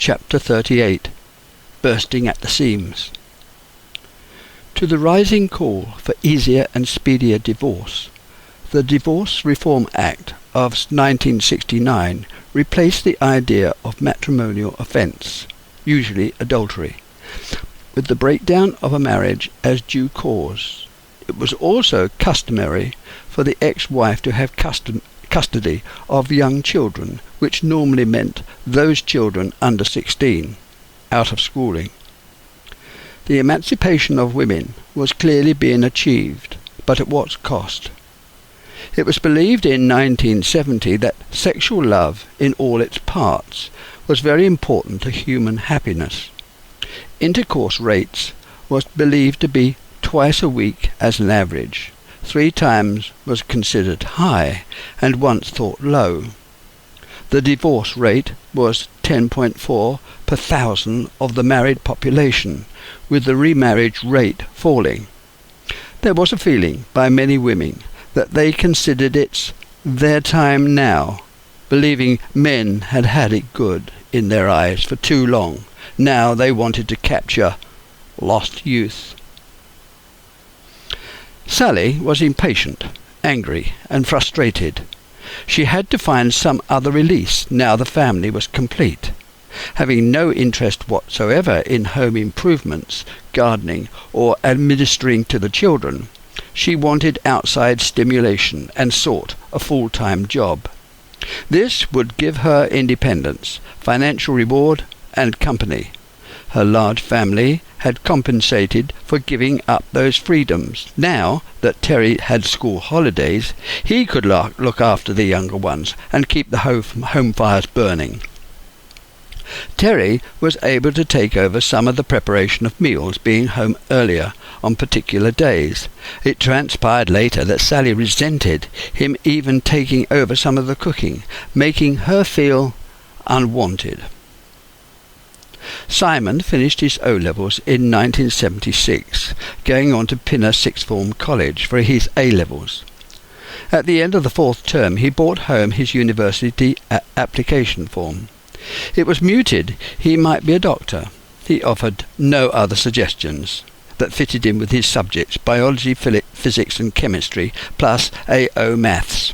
Chapter 38, Bursting at the Seams. To the rising call for easier and speedier divorce, the Divorce Reform Act of 1969 replaced the idea of matrimonial offence, usually adultery, with the breakdown of a marriage as due cause. It was also customary for the ex-wife to have custody of young children, which normally meant those children under 16, out of schooling. The emancipation of women was clearly being achieved, but at what cost? It was believed in 1970 that sexual love in all its parts was very important to human happiness. Intercourse rates was believed to be twice a week as an average. 3 times was considered high and once thought low. The divorce rate was 10.4 per thousand of the married population, with the remarriage rate falling. There was a feeling by many women that they considered it's their time now, believing men had had it good in their eyes for too long. Now they wanted to capture lost youth. Sally was impatient, angry, and frustrated. She had to find some other release now the family was complete. Having no interest whatsoever in home improvements, gardening, or administering to the children, she wanted outside stimulation and sought a full-time job. This would give her independence, financial reward, and company. Her large family had compensated for giving up those freedoms. Now that Terry had school holidays, he could look after the younger ones and keep the home fires burning. Terry was able to take over some of the preparation of meals, being home earlier on particular days. It transpired later that Sally resented him even taking over some of the cooking, making her feel unwanted. Simon finished his O-levels in 1976, going on to Pinner Sixth Form College for his A-levels. At the end of the 4th term, he brought home his university application form. It was mooted he might be a doctor. He offered no other suggestions that fitted in with his subjects, biology, physics and chemistry, plus AO maths.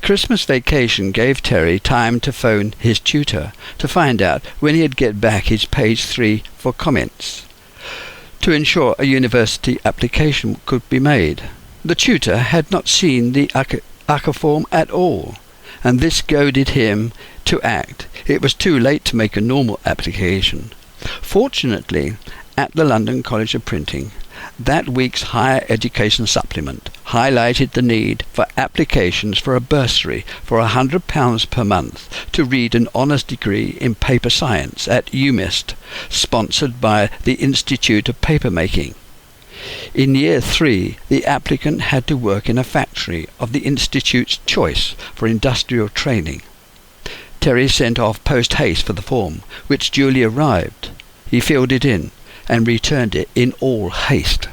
Christmas vacation gave Terry time to phone his tutor to find out when he'd get back his page 3 for comments, to ensure a university application could be made. The tutor had not seen the UCCA form at all, and this goaded him to act. It was too late to make a normal application. Fortunately, at the London College of Printing, that week's higher education supplement highlighted the need for applications for a bursary for £100 per month to read an honours degree in paper science at UMIST, sponsored by the Institute of Papermaking. In year 3, the applicant had to work in a factory of the Institute's choice for industrial training. Terry sent off post-haste for the form, which duly arrived. He filled it in and returned it in all haste.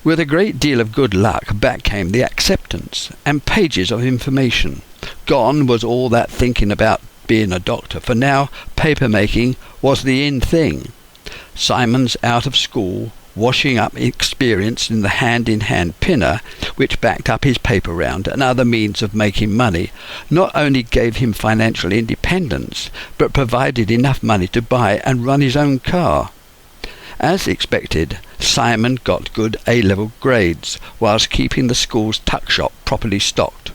With a great deal of good luck, back came the acceptance and pages of information. Gone was all that thinking about being a doctor, for now papermaking was the in thing. Simon's out of school, washing up experience in the hand-in-hand pinner, which backed up his paper round and other means of making money, not only gave him financial independence, but provided enough money to buy and run his own car. As expected, Simon got good A-level grades, whilst keeping the school's tuck shop properly stocked,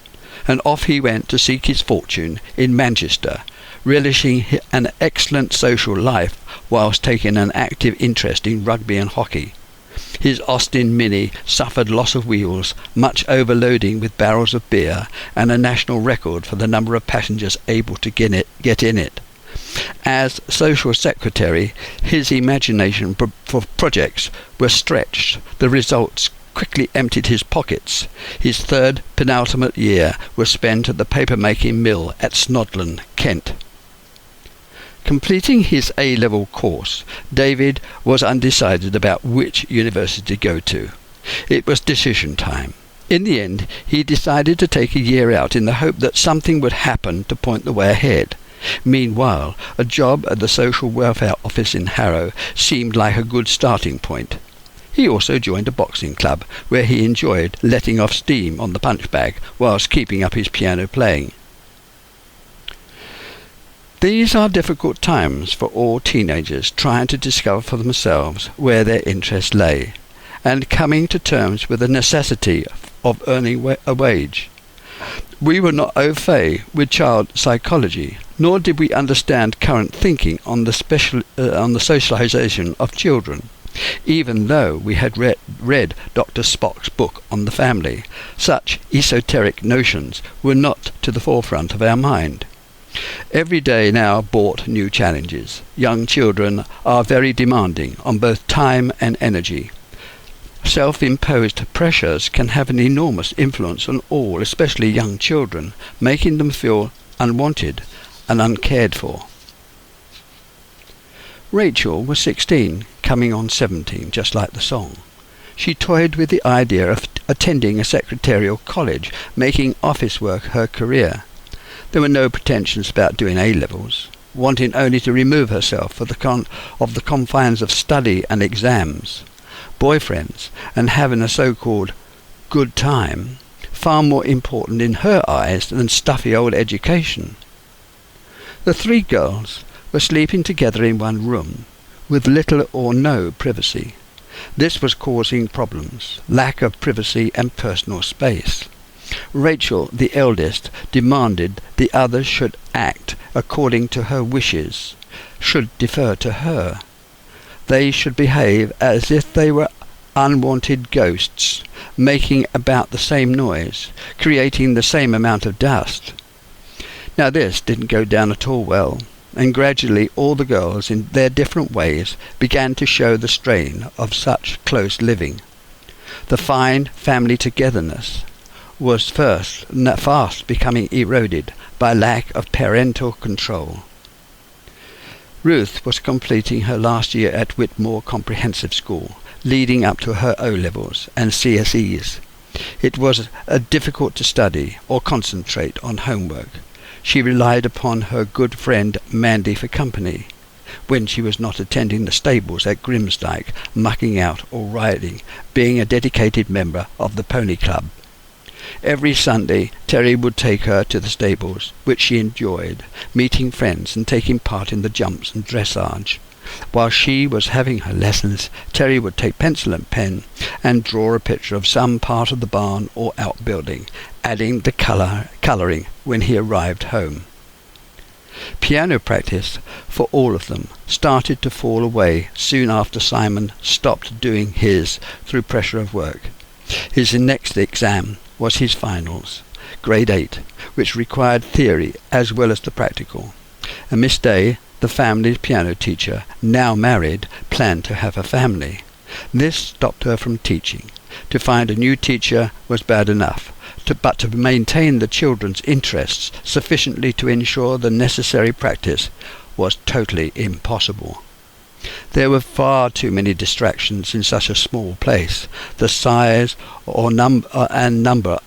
and off he went to seek his fortune in Manchester, relishing an excellent social life whilst taking an active interest in rugby and hockey. His Austin Mini suffered loss of wheels, much overloading with barrels of beer, and a national record for the number of passengers able to get in it. As social secretary, his imagination for projects were stretched. The results quickly emptied his pockets. His 3rd penultimate year was spent at the papermaking mill at Snodland, Kent. Completing his A-level course, David was undecided about which university to go to. It was decision time. In the end, he decided to take a year out in the hope that something would happen to point the way ahead. Meanwhile, a job at the Social Welfare Office in Harrow seemed like a good starting point. He also joined a boxing club, where he enjoyed letting off steam on the punch bag whilst keeping up his piano playing. These are difficult times for all teenagers trying to discover for themselves where their interests lay, and coming to terms with the necessity of earning a wage. We were not au fait with child psychology, nor did we understand current thinking on the socialization of children. Even though we had read Dr. Spock's book on the family, such esoteric notions were not to the forefront of our mind. Every day now brought new challenges. Young children are very demanding on both time and energy. Self-imposed pressures can have an enormous influence on all, especially young children, making them feel unwanted and uncared for. Rachel was 16, coming on 17, just like the song. She toyed with the idea of attending a secretarial college, making office work her career. There were no pretensions about doing A-levels, wanting only to remove herself of the confines of study and exams, boyfriends, and having a so-called good time, far more important in her eyes than stuffy old education. The three girls were sleeping together in one room, with little or no privacy. This was causing problems, lack of privacy and personal space. Rachel, the eldest, demanded the others should act according to her wishes, should defer to her. They should behave as if they were unwanted ghosts, making about the same noise, creating the same amount of dust. Now this didn't go down at all well, and gradually all the girls, in their different ways, began to show the strain of such close living. The fine family togetherness was fast becoming eroded by lack of parental control. Ruth was completing her last year at Whitmore Comprehensive School, leading up to her O-levels and CSEs. It was difficult to study or concentrate on homework. She relied upon her good friend Mandy for company, when she was not attending the stables at Grimsdyke, mucking out or riding, being a dedicated member of the pony club. Every Sunday Terry would take her to the stables, which she enjoyed, meeting friends and taking part in the jumps and dressage. While she was having her lessons, Terry would take pencil and pen and draw a picture of some part of the barn or outbuilding, adding the colouring when he arrived home. Piano practice for all of them started to fall away soon after Simon stopped doing his through pressure of work. His next exam was his finals, grade 8, which required theory as well as the practical. And Miss Day, the family's piano teacher, now married, planned to have a family. This stopped her from teaching. To find a new teacher was bad enough, but to maintain the children's interests sufficiently to ensure the necessary practice was totally impossible. There were far too many distractions in such a small place. The size and number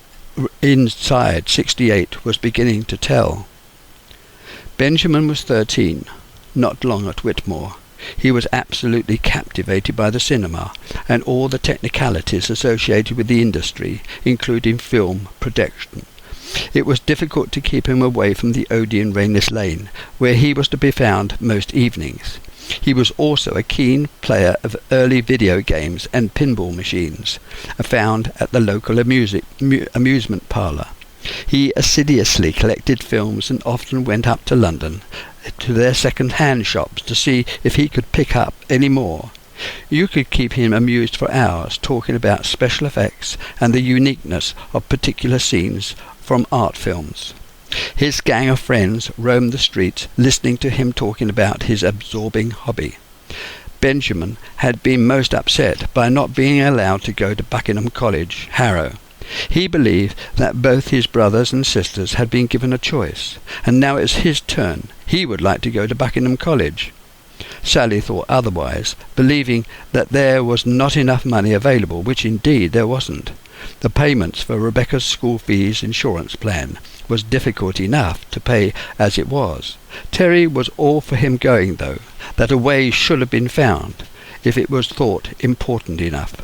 inside 68 was beginning to tell. Benjamin was 13, not long at Whitmore. He was absolutely captivated by the cinema and all the technicalities associated with the industry, including film production. It was difficult to keep him away from the Odeon Rainless Lane, where he was to be found most evenings. He was also a keen player of early video games and pinball machines, found at the local amusement parlour. He assiduously collected films and often went up to London, to their second-hand shops, to see if he could pick up any more. You could keep him amused for hours, talking about special effects and the uniqueness of particular scenes from art films. His gang of friends roamed the streets, listening to him talking about his absorbing hobby. Benjamin had been most upset by not being allowed to go to Buckingham College, Harrow. He believed that both his brothers and sisters had been given a choice, and now it was his turn. He would like to go to Buckingham College. Sally thought otherwise, believing that there was not enough money available, which indeed there wasn't. The payments for Rebecca's school fees insurance plan was difficult enough to pay as it was. Terry was all for him going, though, that a way should have been found, if it was thought important enough.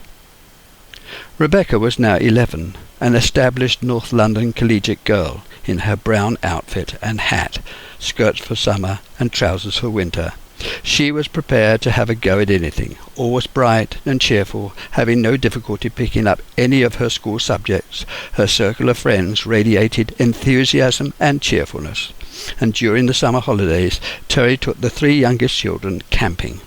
Rebecca was now 11, an established North London collegiate girl, in her brown outfit and hat, skirts for summer and trousers for winter. She was prepared to have a go at anything, always bright and cheerful, having no difficulty picking up any of her school subjects. Her circle of friends radiated enthusiasm and cheerfulness, and during the summer holidays Terry took the 3 youngest children camping,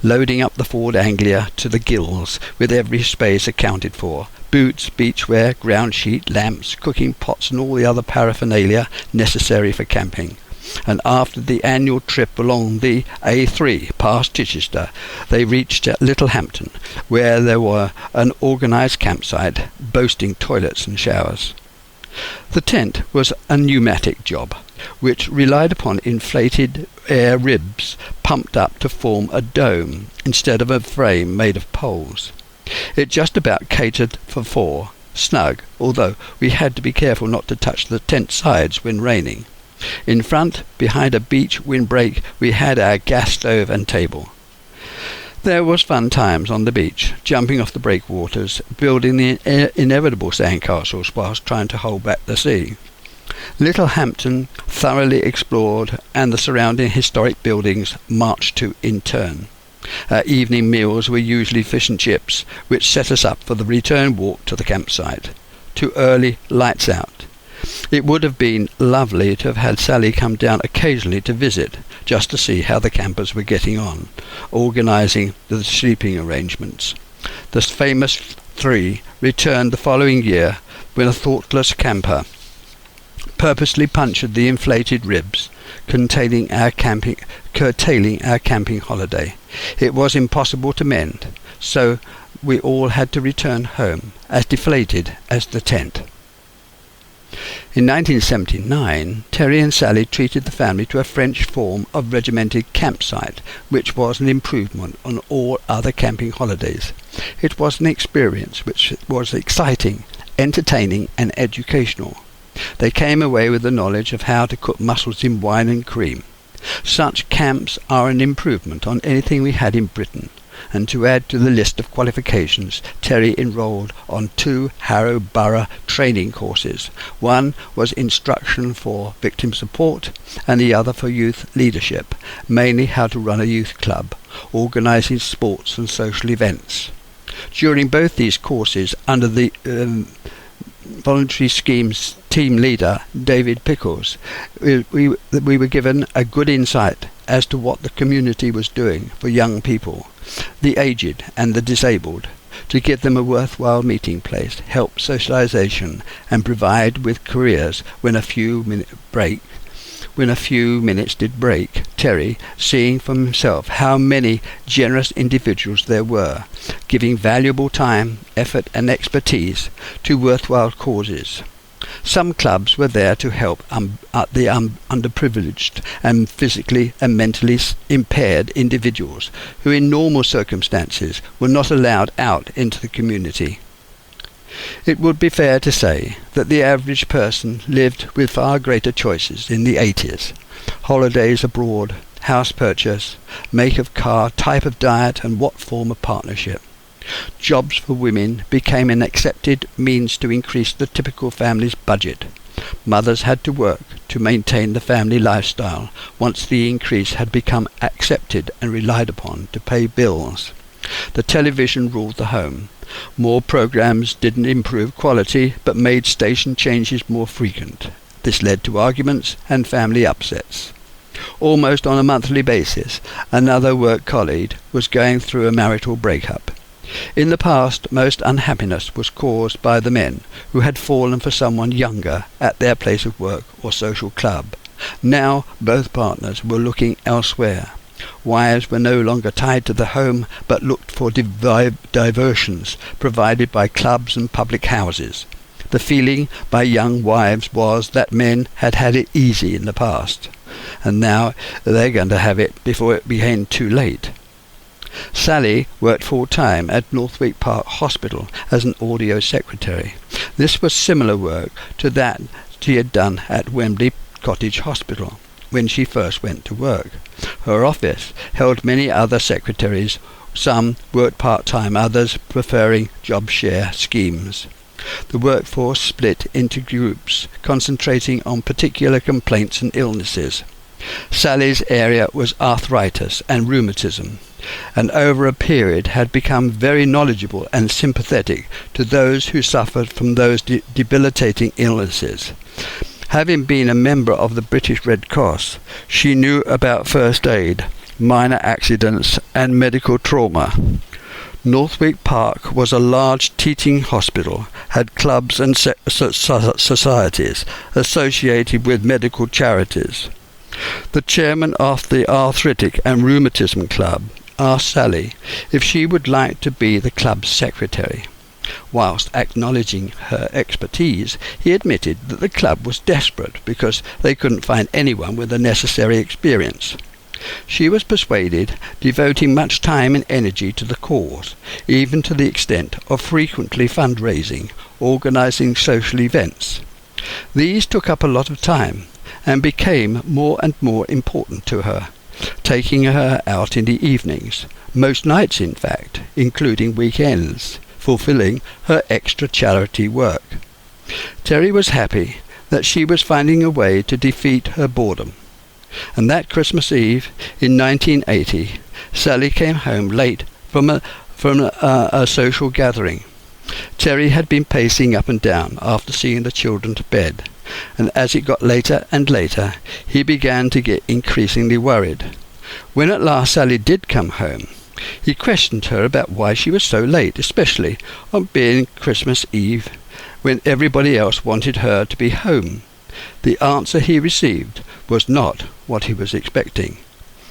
loading up the Ford Anglia to the gills, with every space accounted for: boots, beachwear, ground sheet, lamps, cooking pots and all the other paraphernalia necessary for camping. And after the annual trip along the A3 past Chichester, they reached Littlehampton, where there were an organised campsite boasting toilets and showers. The tent was a pneumatic job, which relied upon inflated air ribs pumped up to form a dome instead of a frame made of poles. It just about catered for 4, snug, although we had to be careful not to touch the tent sides when raining. In front, behind a beach windbreak, we had our gas stove and table. There was fun times on the beach, jumping off the breakwaters, building the inevitable sandcastles whilst trying to hold back the sea. Littlehampton thoroughly explored, and the surrounding historic buildings marched to in turn. Our evening meals were usually fish and chips, which set us up for the return walk to the campsite. Too early, lights out. It would have been lovely to have had Sally come down occasionally to visit, just to see how the campers were getting on, organising the sleeping arrangements. The famous 3 returned the following year when a thoughtless camper purposely punctured the inflated ribs, curtailing our camping holiday. It was impossible to mend, so we all had to return home, as deflated as the tent. In 1979, Terry and Sally treated the family to a French form of regimented campsite, which was an improvement on all other camping holidays. It was an experience which was exciting, entertaining and educational. They came away with the knowledge of how to cook mussels in wine and cream. Such camps are an improvement on anything we had in Britain, and to add to the list of qualifications, Terry enrolled on 2 Harrow Borough training courses. One was instruction for victim support, and the other for youth leadership, mainly how to run a youth club, organising sports and social events. During both these courses, under the voluntary scheme's team leader, David Pickles, we were given a good insight as to what the community was doing for young people, the aged and the disabled, to give them a worthwhile meeting place, help socialisation, and provide with careers when a few minutes did break. Terry, seeing for himself how many generous individuals there were, giving valuable time, effort and expertise to worthwhile causes. Some clubs were there to help the underprivileged and physically and mentally impaired individuals who in normal circumstances were not allowed out into the community. It would be fair to say that the average person lived with far greater choices in the 80s. Holidays abroad, house purchase, make of car, type of diet and what form of partnership. Jobs for women became an accepted means to increase the typical family's budget. Mothers had to work to maintain the family lifestyle once the increase had become accepted and relied upon to pay bills. The television ruled the home. More programs didn't improve quality but made station changes more frequent. This led to arguments and family upsets. Almost on a monthly basis, another work colleague was going through a marital breakup. In the past, most unhappiness was caused by the men who had fallen for someone younger at their place of work or social club. Now both partners were looking elsewhere. Wives were no longer tied to the home but looked for diversions provided by clubs and public houses. The feeling by young wives was that men had had it easy in the past, and now they're going to have it before it became too late. Sally worked full-time at Northwick Park Hospital as an audio secretary. This was similar work to that she had done at Wembley Cottage Hospital when she first went to work. Her office held many other secretaries. Some worked part-time, others preferring job share schemes. The workforce split into groups, concentrating on particular complaints and illnesses. Sally's area was arthritis and rheumatism, and over a period had become very knowledgeable and sympathetic to those who suffered from those debilitating illnesses. Having been a member of the British Red Cross, she knew about first aid, minor accidents and medical trauma. Northwick Park was a large teaching hospital, had clubs and societies associated with medical charities. The chairman of the Arthritic and Rheumatism Club asked Sally if she would like to be the club's secretary. Whilst acknowledging her expertise, he admitted that the club was desperate because they couldn't find anyone with the necessary experience. She was persuaded, devoting much time and energy to the cause, even to the extent of frequently fundraising, organising social events. These took up a lot of time and became more and more important to her, taking her out in the evenings, most nights in fact, including weekends, fulfilling her extra charity work. Terry was happy that she was finding a way to defeat her boredom. And that Christmas Eve in 1980, Sally came home late from a social gathering. Terry had been pacing up and down after seeing the children to bed, and as it got later and later, he began to get increasingly worried. When at last Sally did come home, he questioned her about why she was so late, especially on being Christmas Eve, when everybody else wanted her to be home. The answer he received was not what he was expecting.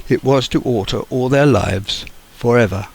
It was to alter all their lives forever.